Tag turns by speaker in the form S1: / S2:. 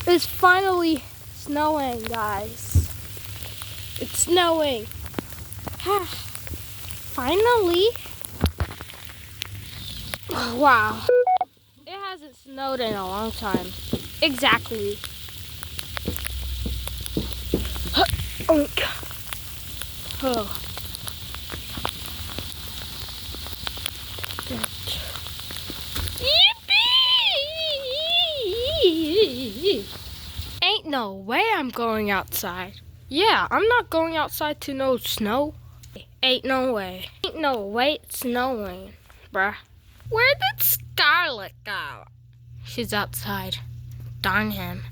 S1: It's finally snowing, guys. It's snowing. Finally. Wow. It hasn't snowed in a long time. Exactly. Oh. Yippee! Ain't no way I'm going outside. Yeah, I'm not going outside to no snow. Ain't no way. Ain't no way it's snowing, bruh. Where did Scarlet go? She's outside. Darn him.